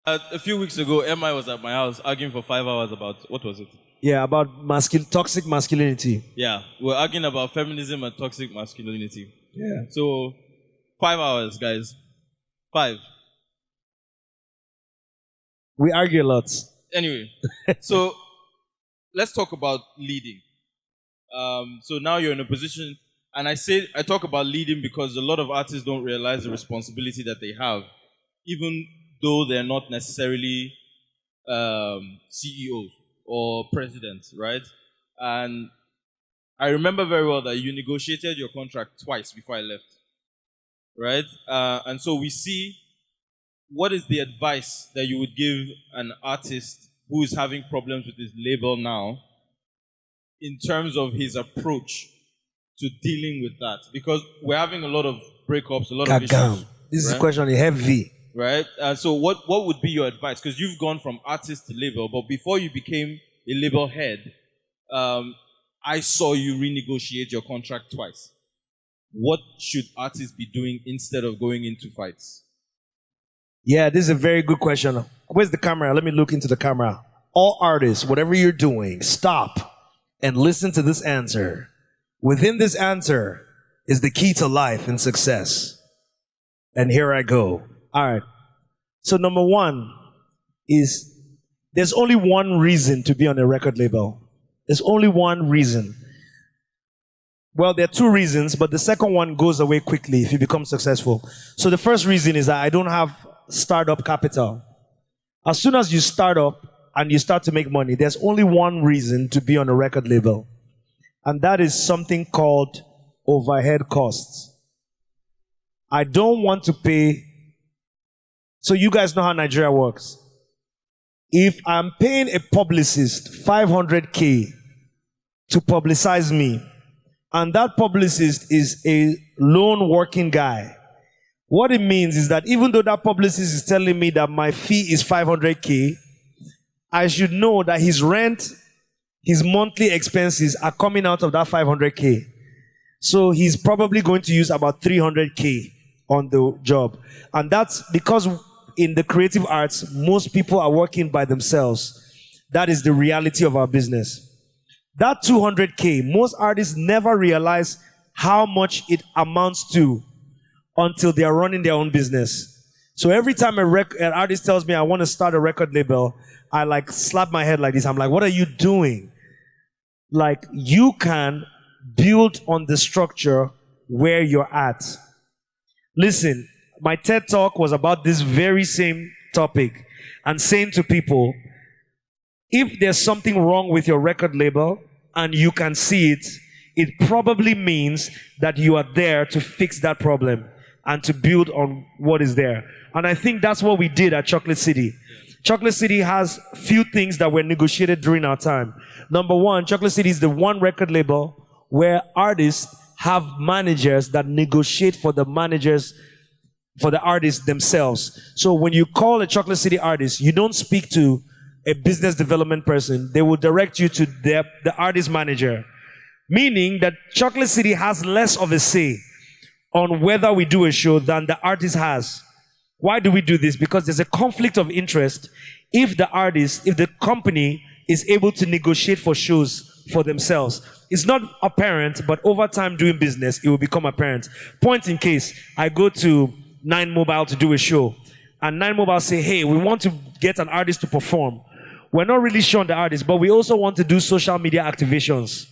A few weeks ago, MI was at my house arguing for 5 hours about what was it? Yeah, about toxic masculinity. Yeah, we're arguing about feminism and toxic masculinity. Yeah. So, 5 hours, guys. 5. We argue a lot. Anyway, so let's talk about leading. So now you're in a position, and I talk about leading because a lot of artists don't realize the responsibility that they have, even though they're not necessarily CEOs or presidents, right? And I remember very well that you negotiated your contract twice before I left, right? And so we see, what is the advice that you would give an artist who is having problems with his label now in terms of his approach to dealing with that? Because we're having a lot of breakups, a lot of issues. This is a question heavy. Right? So what would be your advice? Because you've gone from artist to label, but before you became a label head, I saw you renegotiate your contract twice. What should artists be doing instead of going into fights? Yeah, this is a very good question. Where's the camera? Let me look into the camera. All artists, whatever you're doing, stop and listen to this answer. Within this answer is the key to life and success. And here I go. All right. So number one is there's only one reason to be on a record label. There's only one reason. Well, there are two reasons, but the second one goes away quickly if you become successful. So the first reason is that I don't have startup capital. As soon as you start up and you start to make money, there's only one reason to be on a record label. And that is something called overhead costs. I don't want to pay. So you guys know how Nigeria works. If I'm paying a publicist 500K to publicize me, and that publicist is a lone working guy, what it means is that even though that publicist is telling me that my fee is 500K, I should know that his rent, his monthly expenses are coming out of that 500K. So he's probably going to use about 300K on the job. And that's because in the creative arts, most people are working by themselves. That is the reality of our business. That 200K, most artists never realize how much it amounts to until they are running their own business. So every time an artist tells me I want to start a record label, I like slap my head like this. I'm like, what are you doing? Like, you can build on the structure where you're at. Listen, my TED Talk was about this very same topic and saying to people, if there's something wrong with your record label and you can see it, it probably means that you are there to fix that problem and to build on what is there. And I think that's what we did at Chocolate City. Chocolate City has few things that were negotiated during our time. Number one, Chocolate City is the one record label where artists have managers that negotiate for the artists themselves. So when you call a Chocolate City artist, you don't speak to a business development person. They will direct you to the artist manager. Meaning that Chocolate City has less of a say on whether we do a show than the artist has. Why do we do this? Because there's a conflict of interest if the company is able to negotiate for shows for themselves. It's not apparent, but over time doing business, it will become apparent. Point in case, I go to 9 Mobile to do a show, and 9 Mobile say, hey, we want to get an artist to perform. We're not really sure on the artist, but we also want to do social media activations.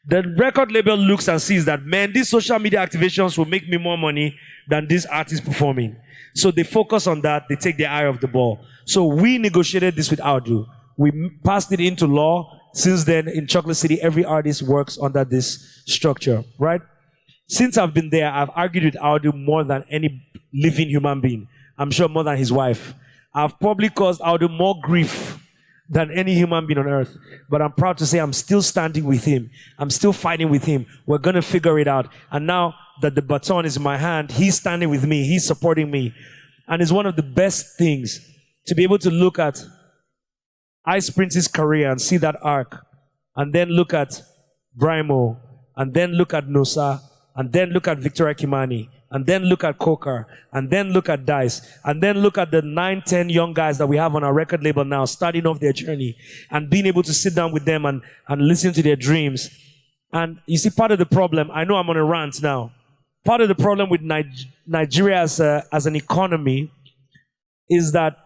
The record label looks and sees that, man, these social media activations will make me more money than this artist performing. So they focus on that. They take their eye off the ball. So we negotiated this with Audu. We passed it into law. Since then, in Chocolate City, every artist works under this structure, right? Since I've been there, I've argued with Audu more than any living human being. I'm sure more than his wife. I've probably caused Audu more grief than any human being on earth. But I'm proud to say I'm still standing with him. I'm still fighting with him. We're going to figure it out. And now that the baton is in my hand, he's standing with me. He's supporting me. And it's one of the best things to be able to look at Ice Prince's career and see that arc. And then look at Brymo. And then look at Nosa. and then look at Victoria Kimani, and then look at Coker, and then look at Dice, and then look at the 9, 10 young guys that we have on our record label now, starting off their journey, and being able to sit down with them and listen to their dreams. And you see, part of the problem, I know I'm on a rant now, part of the problem with Nigeria as an economy is that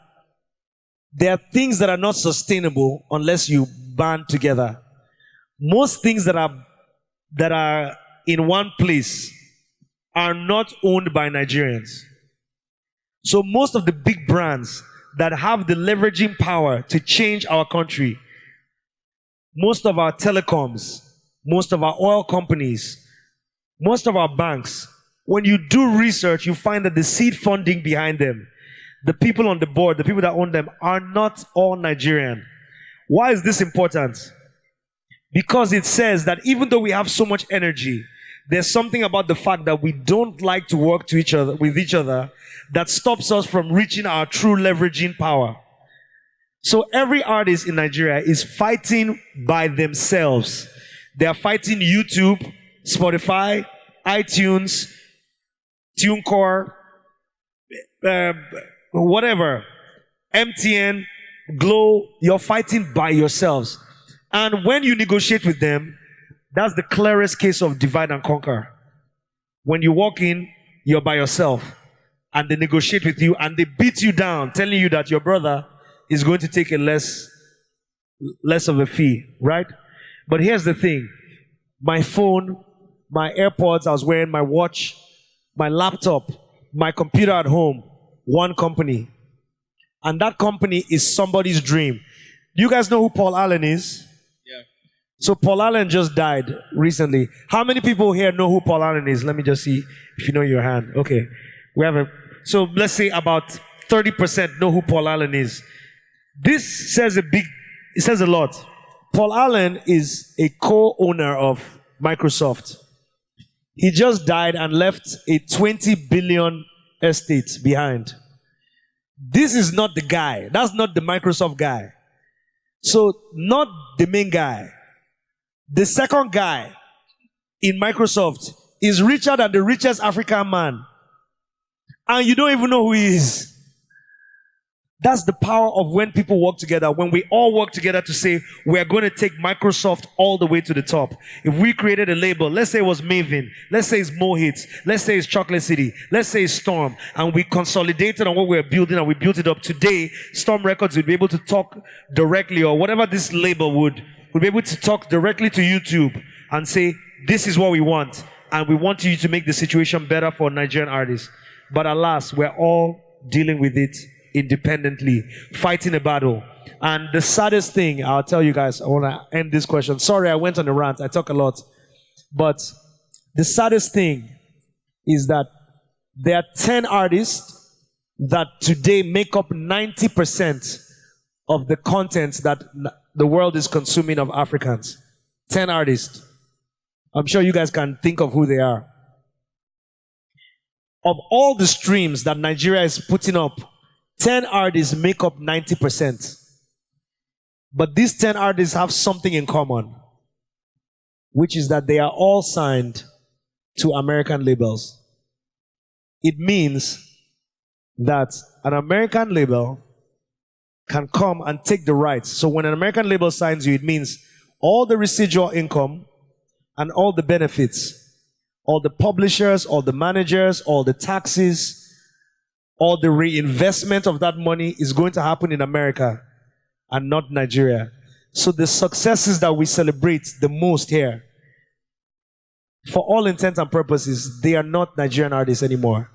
there are things that are not sustainable unless you band together. Most things that are in one place are not owned by Nigerians. So most of the big brands that have the leveraging power to change our country, most of our telecoms, most of our oil companies, most of our banks, when you do research, you find that the seed funding behind them, the people on the board, the people that own them, are not all Nigerian. Why is this important? Because it says that even though we have so much energy, there's something about the fact that we don't like to work with each other that stops us from reaching our true leveraging power. So every artist in Nigeria is fighting by themselves. They are fighting YouTube, Spotify, iTunes, TuneCore, whatever, MTN, Glow. You're fighting by yourselves. And when you negotiate with them, that's the clearest case of divide and conquer. When you walk in, you're by yourself, and they negotiate with you, and they beat you down, telling you that your brother is going to take a less of a fee, right? But here's the thing. My phone, my AirPods I was wearing, my watch, my laptop, my computer at home, one company. And that company is somebody's dream. Do you guys know who Paul Allen is? Yeah. So Paul Allen just died recently. How many people here know who Paul Allen is? Let me just see if you know your hand. Okay. So let's say about 30% know who Paul Allen is. This says a lot. Paul Allen is a co-owner of Microsoft. He just died and left a 20 billion estate behind. This is not the guy. That's not the Microsoft guy. So, not the main guy. The second guy in Microsoft is richer than the richest African man. And you don't even know who he is. That's the power of when people work together, when we all work together to say, we're going to take Microsoft all the way to the top. If we created a label, let's say it was Maven, let's say it's Mohits, let's say it's Chocolate City, let's say it's Storm, and we consolidated on what we're building and we built it up today, Storm Records would be able to talk directly, or whatever this label would be able to talk directly to YouTube and say, this is what we want, and we want you to make the situation better for Nigerian artists. But alas, we're all dealing with it independently, fighting a battle. And the saddest thing, I'll tell you guys, I want to end this question. Sorry, I went on a rant. I talk a lot. But the saddest thing is that there are 10 artists that today make up 90% of the content that the world is consuming of Africans. 10 artists. I'm sure you guys can think of who they are. Of all the streams that Nigeria is putting up, 10 artists make up 90%. But these 10 artists have something in common, which is that they are all signed to American labels. It means that an American label can come and take the rights. So when an American label signs you, it means all the residual income and all the benefits, all the publishers, all the managers, all the taxes, all the reinvestment of that money is going to happen in America and not Nigeria. So the successes that we celebrate the most here, for all intents and purposes, they are not Nigerian artists anymore.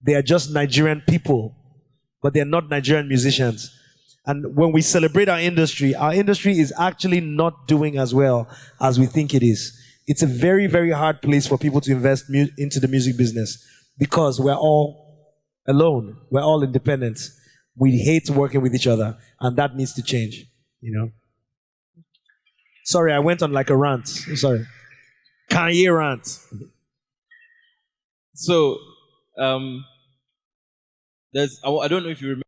They are just Nigerian people, but they are not Nigerian musicians. And when we celebrate our industry is actually not doing as well as we think it is. It's a very, very hard place for people to invest into the music business because we're all alone. We're all independent. We hate working with each other, and that needs to change, you know. Sorry, I went on like a rant. I'm sorry. Kanye rant. So, I don't know if you remember.